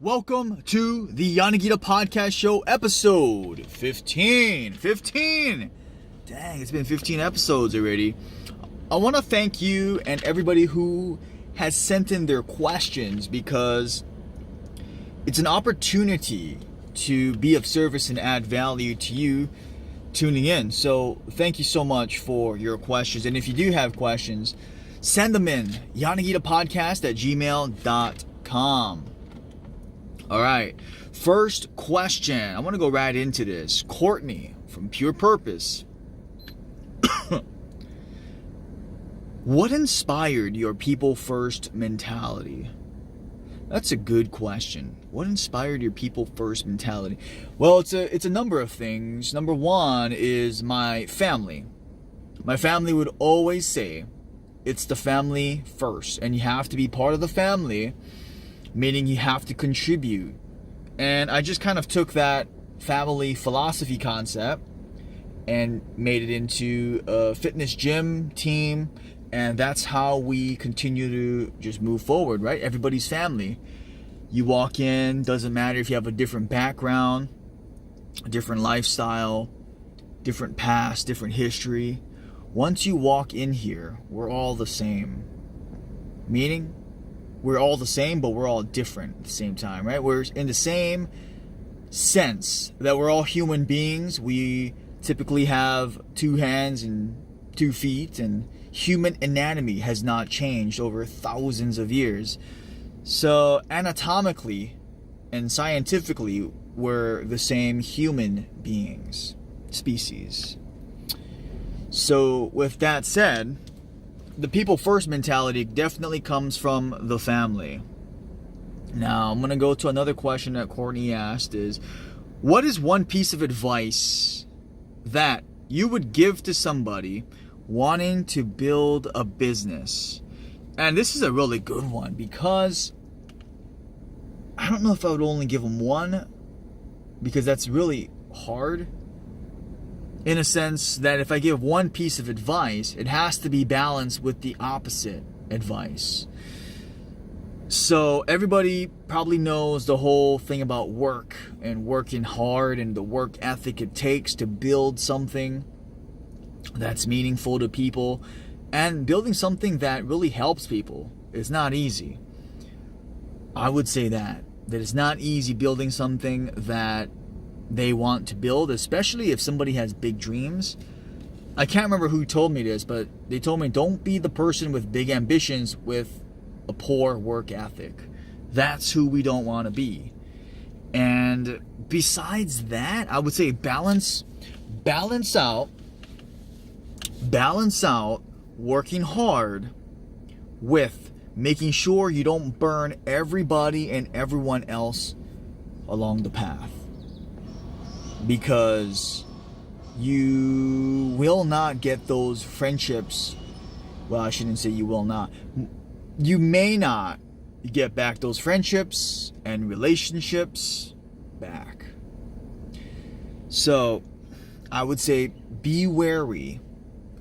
Welcome to the Yanagida podcast show, episode 15. 15! Dang, it's been 15 episodes already. I want to thank you and everybody who has sent in their questions, because it's an opportunity to be of service and add value to you tuning in. So thank you so much for your questions. And if you do have questions, send them in. yanagidapodcast@gmail.com. All right, first question. I want to go right into this. Courtney from Pure Purpose. What inspired your people first mentality? That's a good question. What inspired your people first mentality? Well, it's a number of things. Number one is my family. My family would always say it's the family first, and you have to be part of the family, meaning you have to contribute. And I just kind of took that family philosophy concept and made it into a fitness gym team, and that's how we continue to just move forward, right? Everybody's family. You walk in, doesn't matter if you have a different background, a different lifestyle, different past, different history. Once you walk in here, we're all the same. Meaning, we're all the same, but we're all different at the same time, right? We're in the same sense that we're all human beings. We typically have 2 hands and 2 feet, and human anatomy has not changed over thousands of years. So anatomically and scientifically, we're the same human beings, species. So with that said, the people first mentality definitely comes from the family. Now, I'm going to go to another question that Courtney asked is, what is one piece of advice that you would give to somebody wanting to build a business? And this is a really good one, because I don't know if I would only give them one, because that's really hard. In a sense that if I give one piece of advice, it has to be balanced with the opposite advice. So everybody probably knows the whole thing about work and working hard and the work ethic it takes to build something that's meaningful to people, and building something that really helps people is not easy. I would say that it's not easy building something that they want to build, especially if somebody has big dreams. I can't remember who told me this, but they told me, don't be the person with big ambitions with a poor work ethic. That's who we don't want to be. And besides that, I would say balance out working hard with making sure you don't burn everybody and everyone else along the path. Because you will not get those friendships. Well, I shouldn't say you will not. You may not get back those friendships and relationships back. So I would say be wary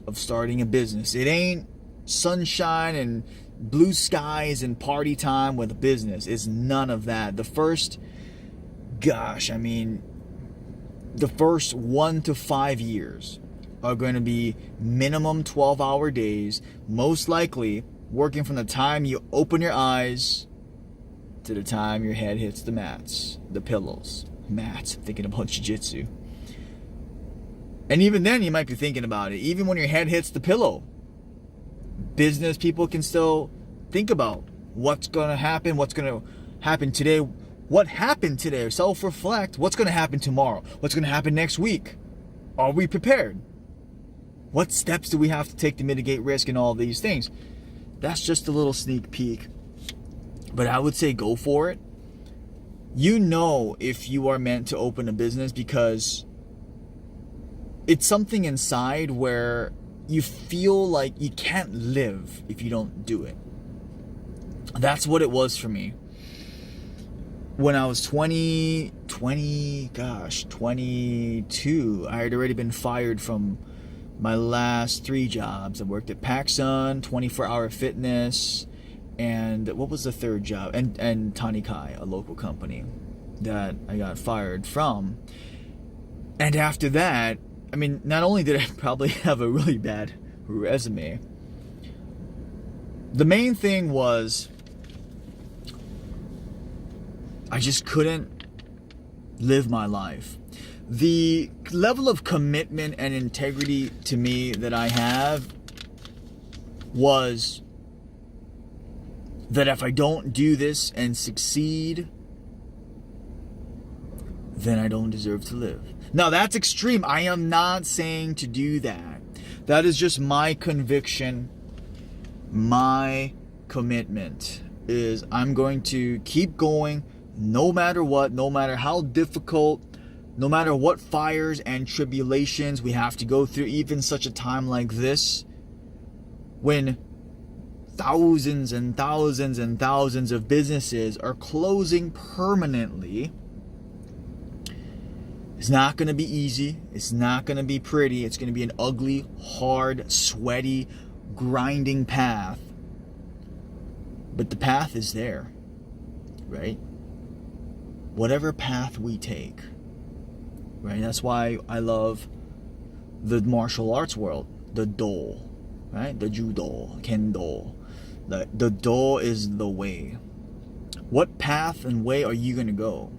of starting a business. It ain't sunshine and blue skies and party time with a business. It's none of that. The first 1 to 5 years are going to be minimum 12-hour days, most likely working from the time you open your eyes to the time your head hits the pillows. Thinking about jiu-jitsu. And even then, you might be thinking about it. Even when your head hits the pillow, business people can still think about what's going to happen, today. What happened today? Self-reflect. What's going to happen tomorrow? What's going to happen next week? Are we prepared? What steps do we have to take to mitigate risk and all these things? That's just a little sneak peek. But I would say go for it. You know if you are meant to open a business, because it's something inside where you feel like you can't live if you don't do it. That's what it was for me. When I was 22, I had already been fired from my last 3 jobs. I worked at PacSun, 24 Hour Fitness, And what was the third job? And Tani Kai, a local company that I got fired from. And after that, I mean, not only did I probably have a really bad resume, the main thing was I just couldn't live my life. The level of commitment and integrity to me that I have was that if I don't do this and succeed, then I don't deserve to live. Now, that's extreme. I am not saying to do that. That is just my conviction. My commitment is I'm going to keep going no matter what, no matter how difficult, no matter what fires and tribulations we have to go through, even such a time like this, when thousands and thousands and thousands of businesses are closing permanently. It's not going to be easy. It's not going to be pretty. It's going to be an ugly, hard, sweaty, grinding path. But the path is there, right? Whatever path we take, right? That's why I love the martial arts world, the do, right? The judo, kendo. The do is the way. What path and way are you going to go?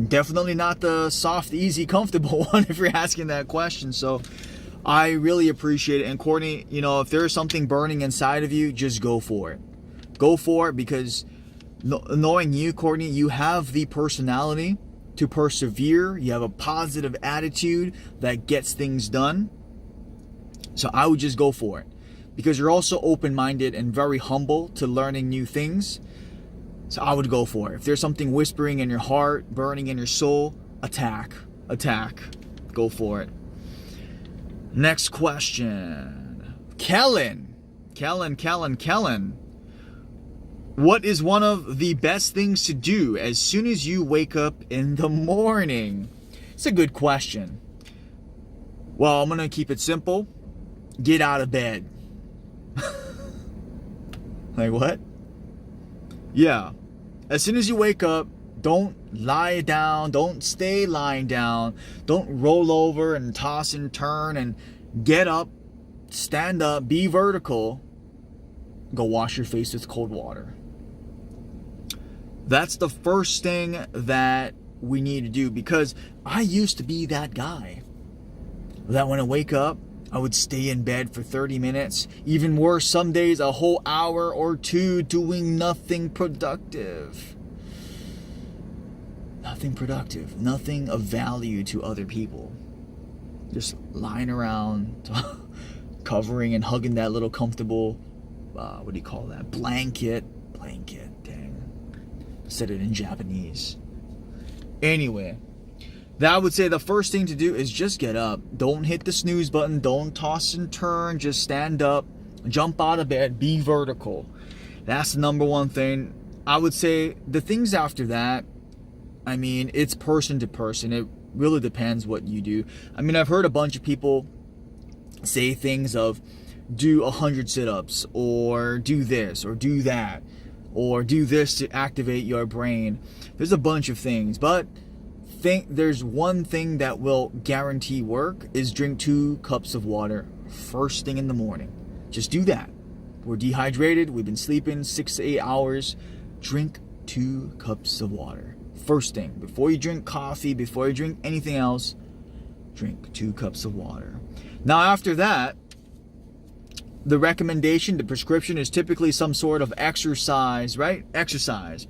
Definitely not the soft, easy, comfortable one if you're asking that question. So I really appreciate it. And Courtney, you know, if there's something burning inside of you, just go for it. Go for it, because knowing you, Courtney, you have the personality to persevere. You have a positive attitude that gets things done. So I would just go for it, because you're also open-minded and very humble to learning new things. So I would go for it. If there's something whispering in your heart, burning in your soul, attack. Go for it. Next question. Kellen. What is one of the best things to do as soon as you wake up in the morning? It's a good question. Well, I'm going to keep it simple. Get out of bed. Like what? Yeah. As soon as you wake up, don't lie down. Don't stay lying down. Don't roll over and toss and turn, and get up, stand up, be vertical. Go wash your face with cold water. That's the first thing that we need to do, because I used to be that guy that when I wake up, I would stay in bed for 30 minutes. Even worse, some days a whole hour or two doing nothing productive. Nothing of value to other people. Just lying around, covering and hugging that little comfortable, what do you call that? Blanket, dang. I said it in Japanese. Anyway. That I would say the first thing to do is just get up. Don't hit the snooze button. Don't toss and turn. Just stand up. Jump out of bed. Be vertical. That's the number one thing. I would say the things after that, I mean, it's person to person. It really depends what you do. I mean, I've heard a bunch of people say things of do 100 sit-ups, or do this, or do that, or do this to activate your brain. There's a bunch of things, but there's one thing that will guarantee work is drink 2 cups of water first thing in the morning. Just do that. We're dehydrated. We've been sleeping 6 to 8 hours. Drink 2 cups of water first thing. Before you drink coffee, before you drink anything else, drink 2 cups of water. Now after that, the recommendation, the prescription is typically some sort of exercise, right? Exercise.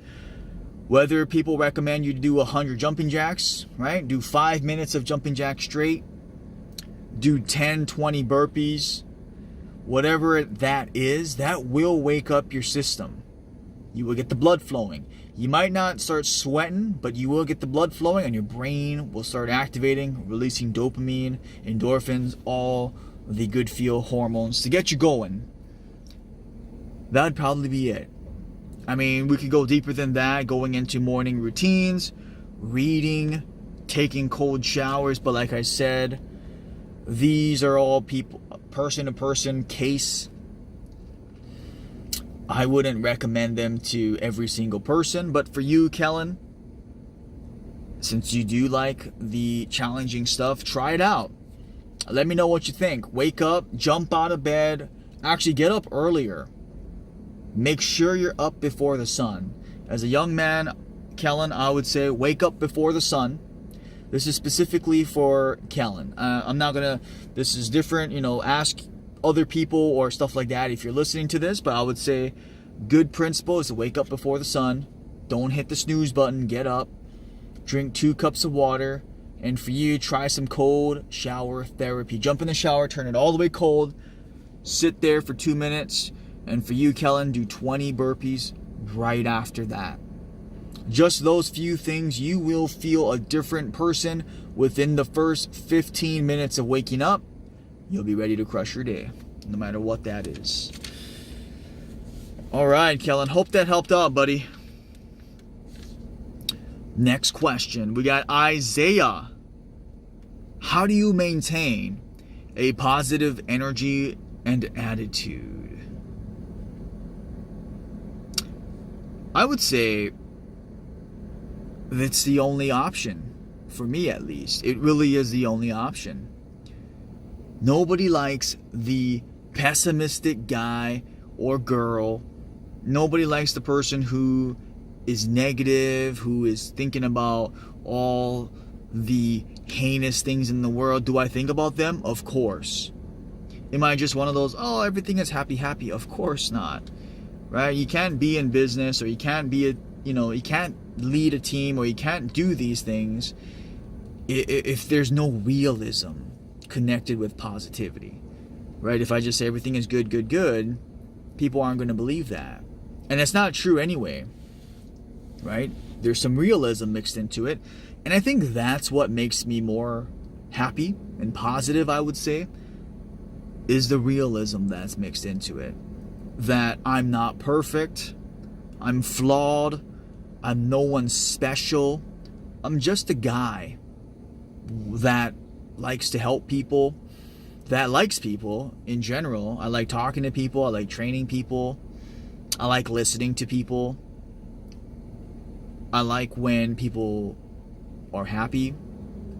Whether people recommend you to do 100 jumping jacks, right? Do 5 minutes of jumping jacks straight. Do 10, 20 burpees. Whatever that is, that will wake up your system. You will get the blood flowing. You might not start sweating, but you will get the blood flowing, and your brain will start activating, releasing dopamine, endorphins, all the good feel hormones to get you going. That'd probably be it. I mean, we could go deeper than that, going into morning routines, reading, taking cold showers. But like I said, these are all person-to-person case. I wouldn't recommend them to every single person, but for you, Kellen, since you do like the challenging stuff, try it out. Let me know what you think. Wake up, jump out of bed, actually get up earlier. Make sure you're up before the sun. As a young man, Kellen, I would say wake up before the sun. This is specifically for Kellen. I'm not gonna, this is different, ask other people or stuff like that if you're listening to this, but I would say good principle is to wake up before the sun. Don't hit the snooze button, get up, drink 2 cups of water, and for you, try some cold shower therapy. Jump in the shower, turn it all the way cold, sit there for 2 minutes, and for you, Kellen, do 20 burpees right after that. Just those few things, you will feel a different person within the first 15 minutes of waking up. You'll be ready to crush your day, no matter what that is. All right, Kellen, hope that helped out, buddy. Next question, we got Isaiah. How do you maintain a positive energy and attitude? I would say that's the only option, for me at least. It really is the only option. Nobody likes the pessimistic guy or girl. Nobody likes the person who is negative, who is thinking about all the heinous things in the world. Do I think about them? Of course. Am I just one of those, oh, everything is happy? Of course not. Right? You can't be in business, or you can't be you can't lead a team, or you can't do these things if there's no realism connected with positivity. Right? If I just say everything is good, people aren't going to believe that. And that's not true anyway. Right? There's some realism mixed into it. And I think that's what makes me more happy and positive, I would say, is the realism that's mixed into it. That I'm not perfect. I'm flawed. I'm no one special. I'm just a guy that likes to help people, that likes people in general. I like talking to people. I like training people. I like listening to people. I like when people are happy,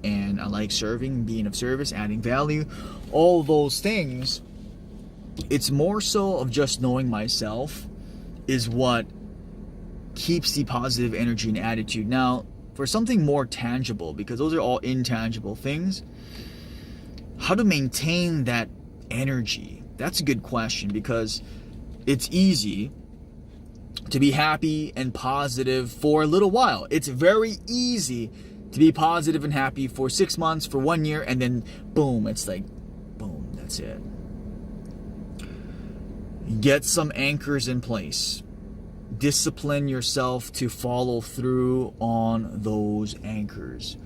and I like serving, being of service, adding value, all those things. It's more so of just knowing myself is what keeps the positive energy and attitude. Now, for something more tangible, because those are all intangible things, how to maintain that energy? That's a good question, because it's easy to be happy and positive for a little while. It's very easy to be positive and happy for 6 months, for 1 year, and then boom, it's like, boom, that's it. Get some anchors in place. Discipline yourself to follow through on those anchors.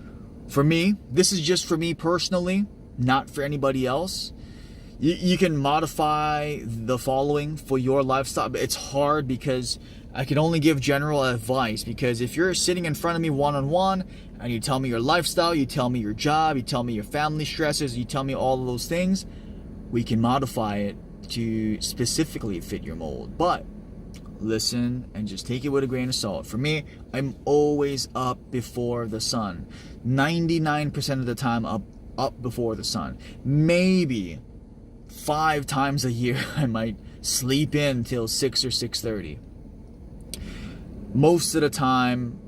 For me, this is just for me personally, not for anybody else. You can modify the following for your lifestyle, but it's hard because I can only give general advice. Because if you're sitting in front of me one-on-one and you tell me your lifestyle, you tell me your job, you tell me your family stresses, you tell me all of those things, we can modify it to specifically fit your mold. But listen and just take it with a grain of salt. For me, I'm always up before the sun. 99% of the time up before the sun. Maybe 5 times a year I might sleep in till 6 or 6:30. Most of the time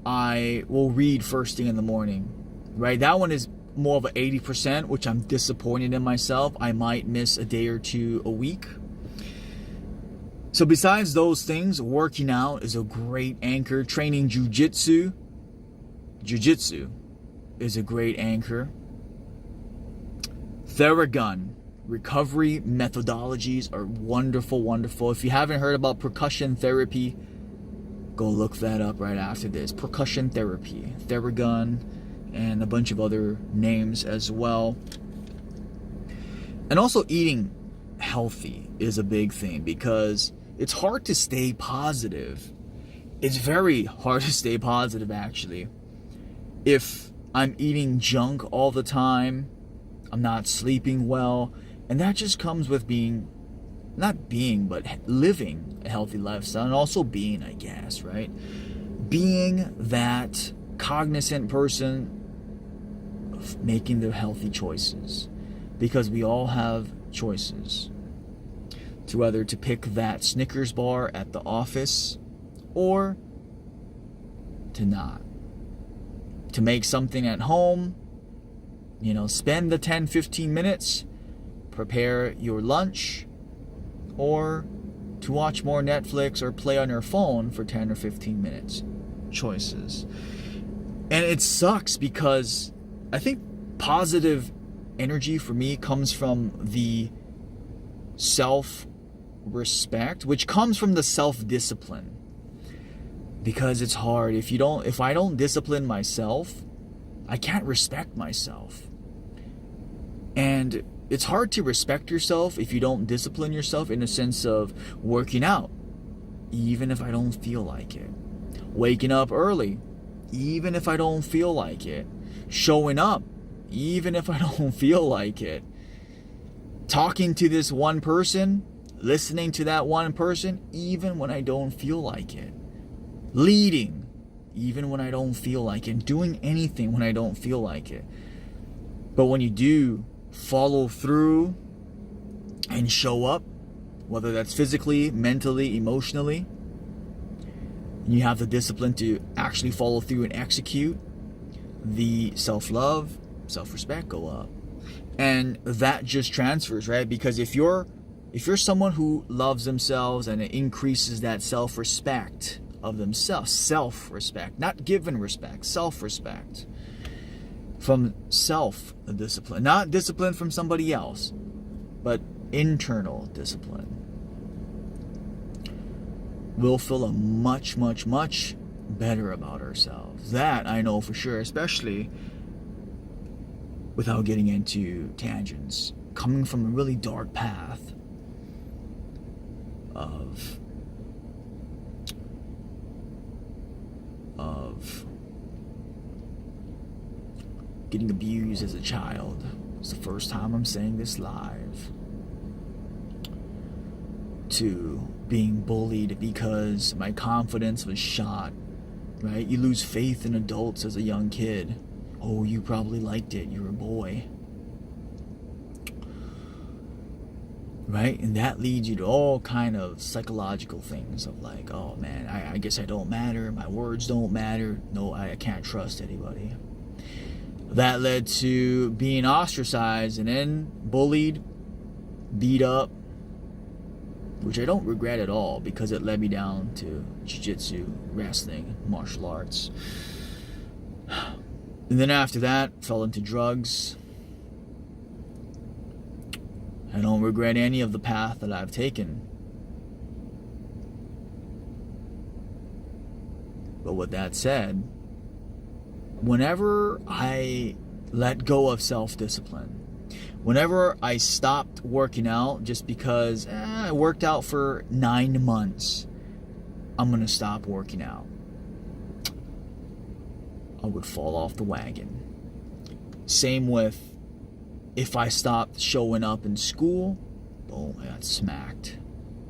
I will read first thing in the morning. Right? That one is more of an 80%, which I'm disappointed in myself. I might miss a day or two a week. So besides those things, working out is a great anchor. Training jiu-jitsu is a great anchor. Theragun, recovery methodologies are wonderful. If you haven't heard about percussion therapy, go look that up right after this. Percussion therapy, Theragun, and a bunch of other names as well. And also eating healthy is a big thing, because it's hard to stay positive. It's very hard to stay positive, actually, if I'm eating junk all the time, I'm not sleeping well, and that just comes with being not being, but living a healthy lifestyle, and also being, I guess, right? Being that cognizant person of making the healthy choices, because we all have choices to whether to pick that Snickers bar at the office or to not. To make something at home, spend the 10-15 minutes, prepare your lunch, or to watch more Netflix or play on your phone for 10 or 15 minutes. Choices. And it sucks because I think positive energy for me comes from the self-respect, which comes from the self-discipline. Because it's hard. If I don't discipline myself, I can't respect myself. And it's hard to respect yourself if you don't discipline yourself, in the sense of working out, even if I don't feel like it. Waking up early, even if I don't feel like it. Showing up, even if I don't feel like it. Talking to this one person, listening to that one person, even when I don't feel like it. Leading, even when I don't feel like it. Doing anything when I don't feel like it. But when you do follow through and show up, whether that's physically, mentally, emotionally, and you have the discipline to actually follow through and execute, the self-love, self-respect go up. And that just transfers, right? Because if you're someone who loves themselves, and it increases that self-respect of themselves, self-respect, not given respect, self-respect, from self-discipline, not discipline from somebody else, but internal discipline, we'll feel a much, much, much better about ourselves. That I know for sure, especially without getting into tangents, coming from a really dark path of getting abused as a child. It's the first time I'm saying this live. To being bullied because my confidence was shot, right? You lose faith in adults as a young kid. Oh, you probably liked it, you're a boy. Right? And that leads you to all kind of psychological things of like, oh man, I guess I don't matter, my words don't matter, no, I can't trust anybody. That led to being ostracized and then bullied, beat up, which I don't regret at all, because it led me down to jiu-jitsu, wrestling, martial arts. And then after that, fell into drugs. I don't regret any of the path that I've taken. But with that said, whenever I let go of self-discipline, whenever I stopped working out just because I worked out for 9 months, I'm going to stop working out, I would fall off the wagon. Same with if I stopped showing up in school, boom, I got smacked.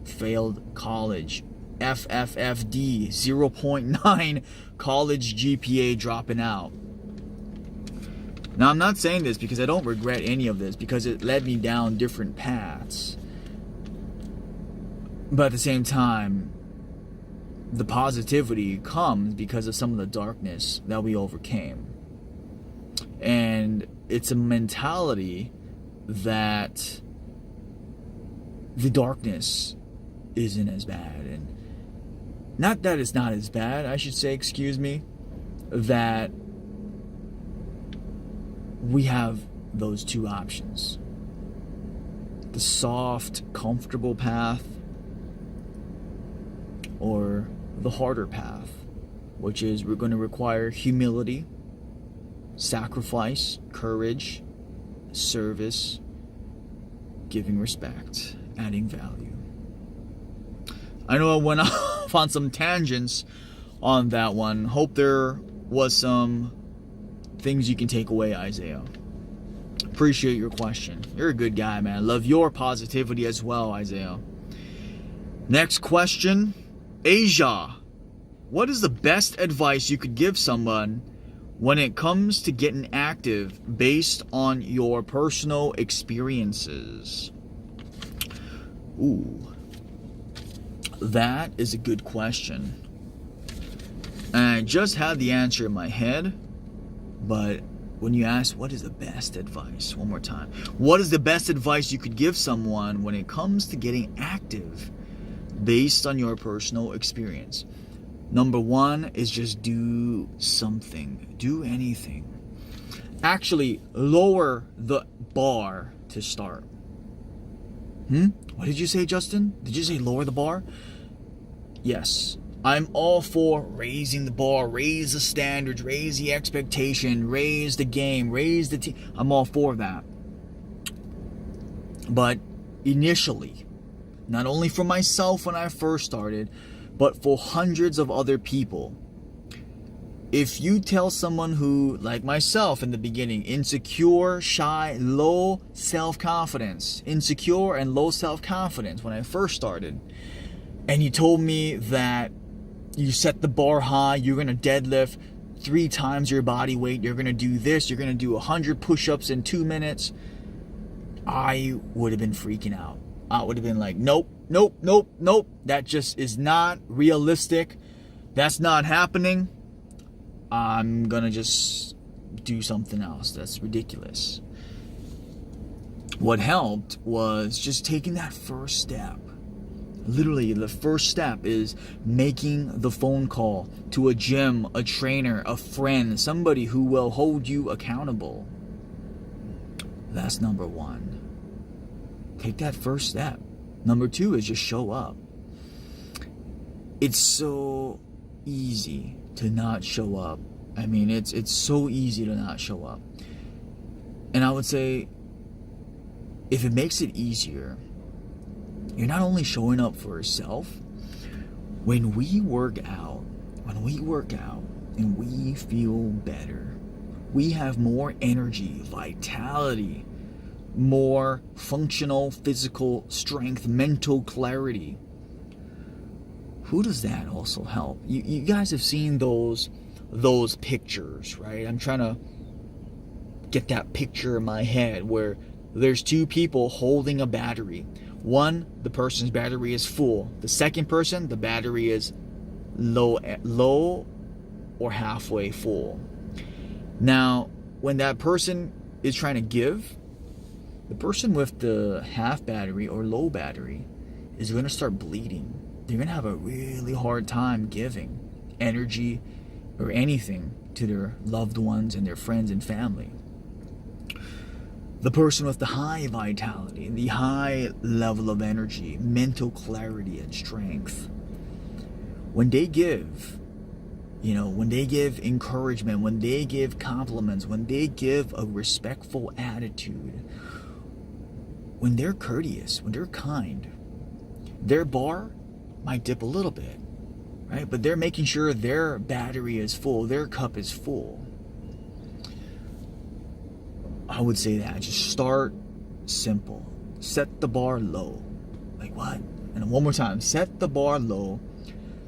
Failed college. FFFD, 0.9 college GPA, dropping out. Now, I'm not saying this because I don't regret any of this, because it led me down different paths. But at the same time, the positivity comes because of some of the darkness that we overcame. And it's a mentality that the darkness isn't as bad. And not that it's not as bad, I should say, that we have those two options. The soft, comfortable path, or the harder path, which is we're going to require humility, sacrifice, courage, service, giving respect, adding value. I know I went off on some tangents on that one. Hope there was some things you can take away, Isaiah. Appreciate your question. You're a good guy, man. Love your positivity as well, Isaiah. Next question, Asia. What is the best advice you could give someone when it comes to getting active based on your personal experiences? Ooh, that is a good question. And I just had the answer in my head, but when you ask what is the best advice, one more time, what is the best advice you could give someone when it comes to getting active based on your personal experience? Number one is just do something. Do anything. Actually, lower the bar to start. What did you say, Justin? Did you say lower the bar? Yes. I'm all for raising the bar, raise the standards, raise the expectation, raise the game, raise the team. I'm all for that. But initially, not only for myself when I first started, but for hundreds of other people, if you tell someone who, like myself in the beginning, insecure, shy, low self-confidence, insecure and low self-confidence when I first started, and you told me that you set the bar high, you're going to deadlift 3 times your body weight, you're going to do this, you're going to do 100 push-ups in 2 minutes, I would have been freaking out. I would have been like, nope. That just is not realistic. That's not happening. I'm going to just do something else. That's ridiculous. What helped was just taking that first step. Literally, the first step is making the phone call to a gym, a trainer, a friend, somebody who will hold you accountable. That's number one. Take that first step. Number two is just show up. It's so easy to not show up. I mean, it's so easy to not show up. And I would say, if it makes it easier, you're not only showing up for yourself. When we work out and we feel better, we have more energy, vitality, more functional physical strength, mental clarity. Who does that also help? You guys have seen those pictures, right? I'm trying to get that picture in my head where there's 2 people holding a battery. One, the person's battery is full. The second person, the battery is low or halfway full. Now, when that person is trying to give, the person with the half battery or low battery is going to start bleeding. They're going to have a really hard time giving energy or anything to their loved ones and their friends and family. The person with the high vitality, the high level of energy, mental clarity and strength, when they give, when they give encouragement, when they give compliments, when they give a respectful attitude, when they're courteous, when they're kind, their bar might dip a little bit, right? But they're making sure their battery is full, their cup is full. I would say that. Just start simple. Set the bar low. Like what? And one more time. Set the bar low.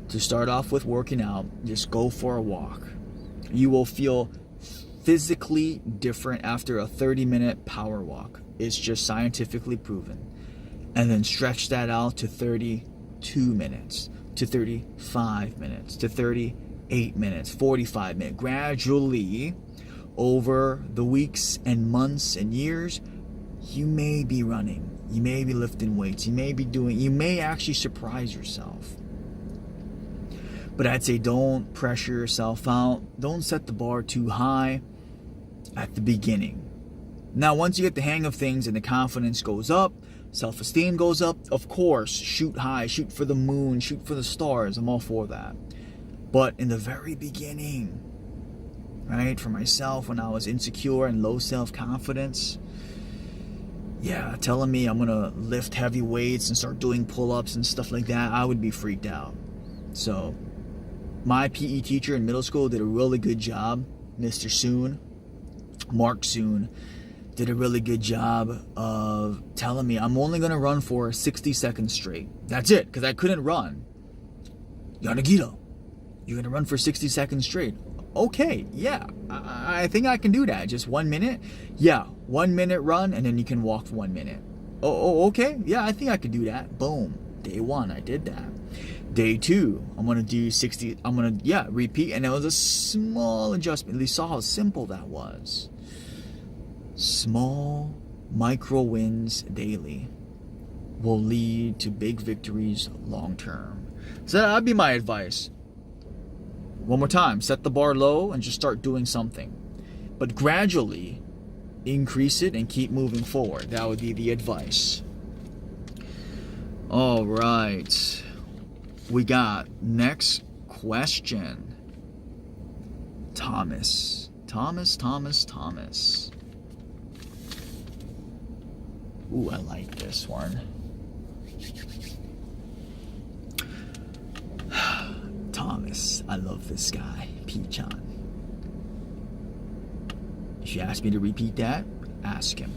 To start off with working out, just go for a walk. You will feel physically different after a 30-minute power walk. It's just scientifically proven. And then stretch that out to 32 minutes, to 35 minutes, to 38 minutes, 45 minutes. Gradually, over the weeks and months and years, you may be running, you may be lifting weights, you may actually surprise yourself. But I'd say don't pressure yourself out. Don't set the bar too high at the beginning. Now, once you get the hang of things and the confidence goes up, self-esteem goes up, of course, shoot high, shoot for the moon, shoot for the stars. I'm all for that. But in the very beginning, right, for myself, when I was insecure and low self-confidence, telling me I'm gonna lift heavy weights and start doing pull-ups and stuff like that, I would be freaked out. So my PE teacher in middle school did a really good job. Mr. Soon, Mark Soon, did a really good job of telling me I'm only going to run for 60 seconds straight. That's it, because I couldn't run. Yanagida, you're going to run for 60 seconds straight. Okay, yeah, I think I can do that. Just 1 minute? Yeah, 1 minute run, and then you can walk for 1 minute. Okay, yeah, I think I could do that. Boom. Day 1, I did that. Day 2, I'm going to do 60, repeat. And it was a small adjustment. You saw how simple that was. Small micro wins daily will lead to big victories long term. So that'd be my advice. One more time, set the bar low and just start doing something. But gradually increase it and keep moving forward. That would be the advice. All right. We got next question. Thomas. Ooh, I like this one. Thomas, I love this guy, Pichon. If you ask me to repeat that, ask him.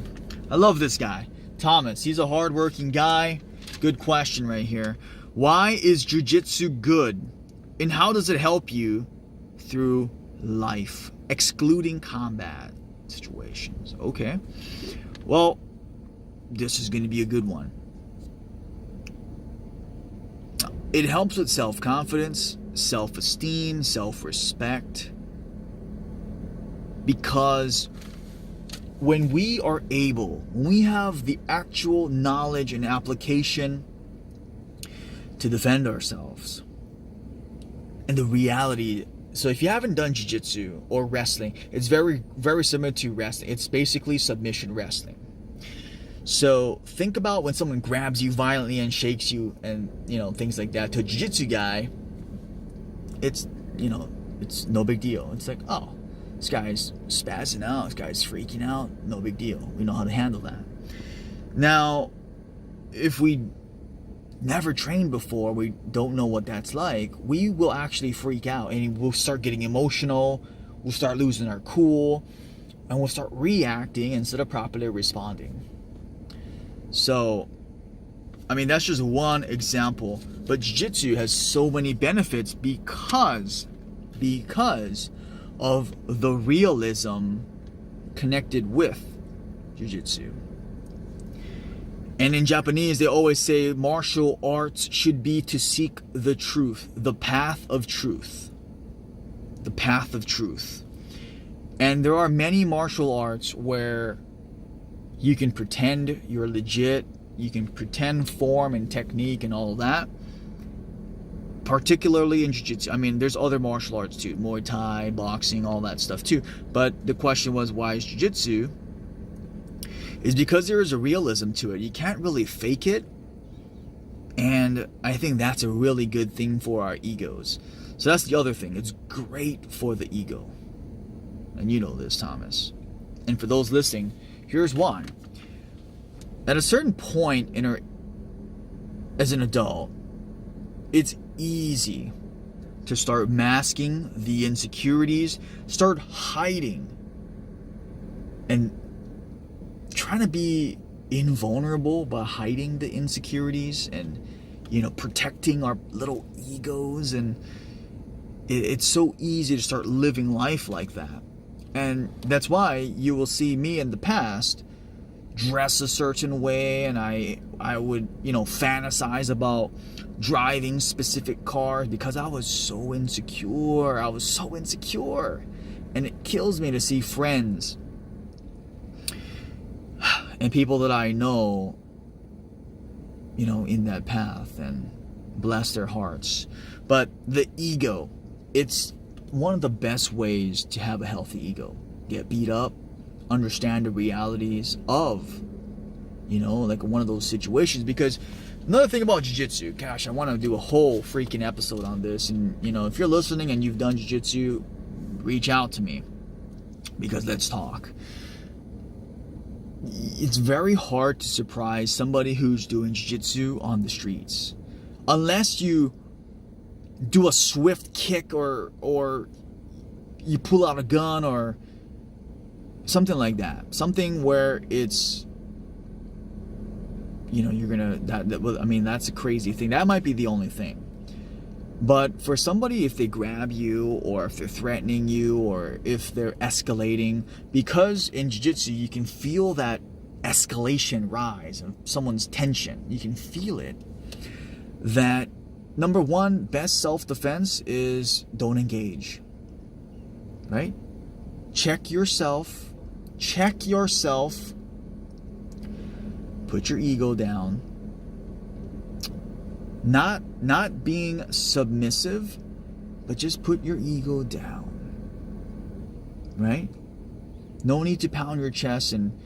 I love this guy, Thomas. He's a hardworking guy. Good question right here. Why is Jiu Jitsu good? And how does it help you through life, excluding combat situations? Okay. Well, this is going to be a good one. It helps with self-confidence, self-esteem, self-respect. Because when we have the actual knowledge and application to defend ourselves, and the reality, so if you haven't done jiu-jitsu or wrestling, it's very, very similar to wrestling. It's basically submission wrestling. So think about when someone grabs you violently and shakes you and, things like that. To a jiu-jitsu guy, it's no big deal. It's like, oh, this guy's spazzing out, this guy's freaking out, no big deal. We know how to handle that. Now, if we never trained before, we don't know what that's like, we will actually freak out and we'll start getting emotional, we'll start losing our cool, and we'll start reacting instead of properly responding. So, that's just one example. But jiu-jitsu has so many benefits because of the realism connected with jiu-jitsu. And in Japanese, they always say martial arts should be to seek the truth, the path of truth. The path of truth. And there are many martial arts where you can pretend you're legit. You can pretend form and technique and all of that. Particularly in jiu-jitsu. There's other martial arts too. Muay Thai, boxing, all that stuff too. But the question was, why is jiu-jitsu? Is because there is a realism to it. You can't really fake it. And I think that's a really good thing for our egos. So that's the other thing. It's great for the ego. And you know this, Thomas. And for those listening, here's one. At a certain point as an adult, it's easy to start masking the insecurities, start hiding, and trying to be invulnerable by hiding the insecurities and, protecting our little egos. And it's so easy to start living life like that. And that's why you will see me in the past dress a certain way, and I would, fantasize about driving specific cars because I was so insecure. And it kills me to see friends and people that I know, in that path, and bless their hearts. But the ego, it's one of the best ways to have a healthy ego. Get beat up, understand the realities of, like one of those situations. Because another thing about jiu-jitsu, gosh, I want to do a whole freaking episode on this. And, if you're listening and you've done jiu-jitsu, reach out to me, because let's talk. It's very hard to surprise somebody who's doing jiu-jitsu on the streets. Unless you do a swift kick or you pull out a gun, or Something like that. Something where it's, you're gonna, that's a crazy thing. That might be the only thing. But for somebody, if they grab you, or if they're threatening you, or if they're escalating, because in jiu-jitsu you can feel that escalation rise of someone's tension. You can feel it. That number one, best self-defense is don't engage. Right? Check yourself. Put your ego down. Not being submissive, but just put your ego down. Right? No need to pound your chest and,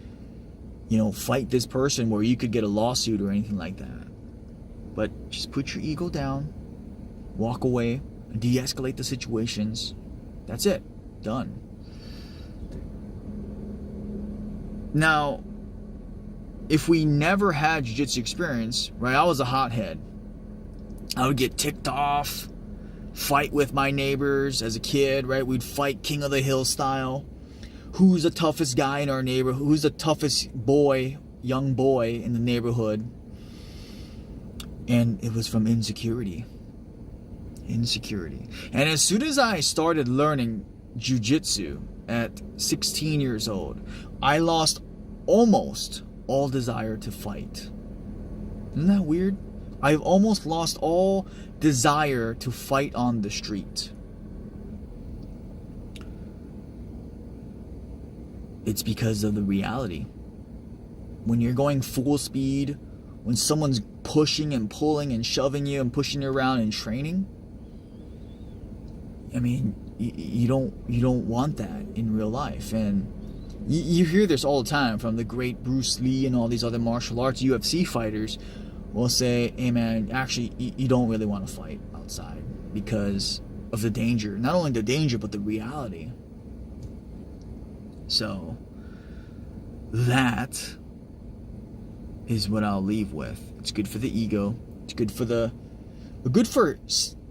fight this person where you could get a lawsuit or anything like that. But just put your ego down, walk away, and de-escalate the situations. That's it. Done. Now, if we never had jiu-jitsu experience, right, I was a hothead. I would get ticked off, fight with my neighbors as a kid, right? We'd fight King of the Hill style. Who's the toughest guy in our neighborhood? Who's the toughest young boy in the neighborhood? And it was from insecurity. And as soon as I started learning jiu-jitsu at 16 years old, I lost almost all desire to fight. Isn't that weird? I've almost lost all desire to fight on the street. It's because of the reality. When you're going full speed, when someone's pushing and pulling and shoving you and pushing you around in training, you don't want that in real life. And you hear this all the time from the great Bruce Lee and all these other martial arts UFC fighters will say, hey man, actually you don't really want to fight outside because of the danger. Not only the danger, but the reality. So that is what I'll leave with. It's good for the ego. It's good for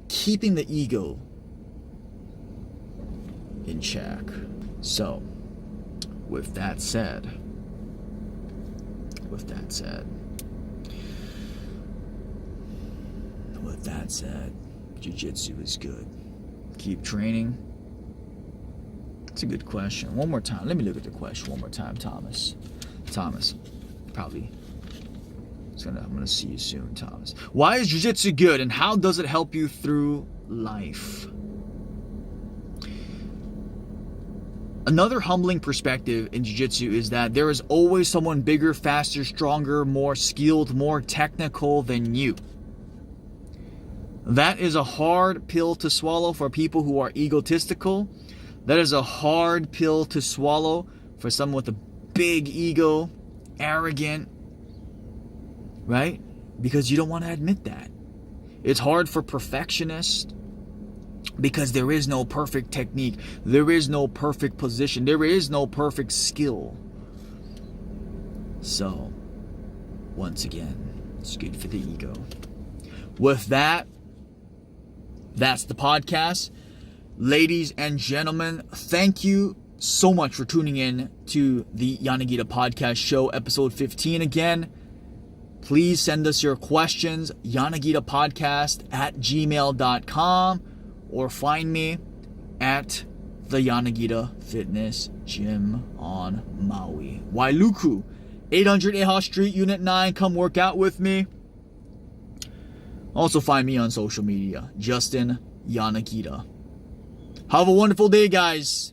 keeping the ego in check. So with that said, jiu-jitsu is good. Keep training. It's a good question. One more time. Let me look at the question one more time, Thomas. Probably. I'm gonna see you soon, Thomas. Why is jiu-jitsu good, and how does it help you through life? Another humbling perspective in jiu-jitsu is that there is always someone bigger, faster, stronger, more skilled, more technical than you. That is a hard pill to swallow for people who are egotistical. That is a hard pill to swallow for someone with a big ego, arrogant, right? Because you don't want to admit that. It's hard for perfectionists because there is no perfect technique. There is no perfect position. There is no perfect skill. So, once again, it's good for the ego. With that, that's the podcast. Ladies and gentlemen, thank you so much for tuning in to the Yanagida Podcast Show, episode 15 again. Please send us your questions, yanagidapodcast@gmail.com, or find me at the Yanagida Fitness Gym on Maui. Wailuku, 800 Eha Street, Unit 9. Come work out with me. Also find me on social media, Justin Yanagida. Have a wonderful day, guys.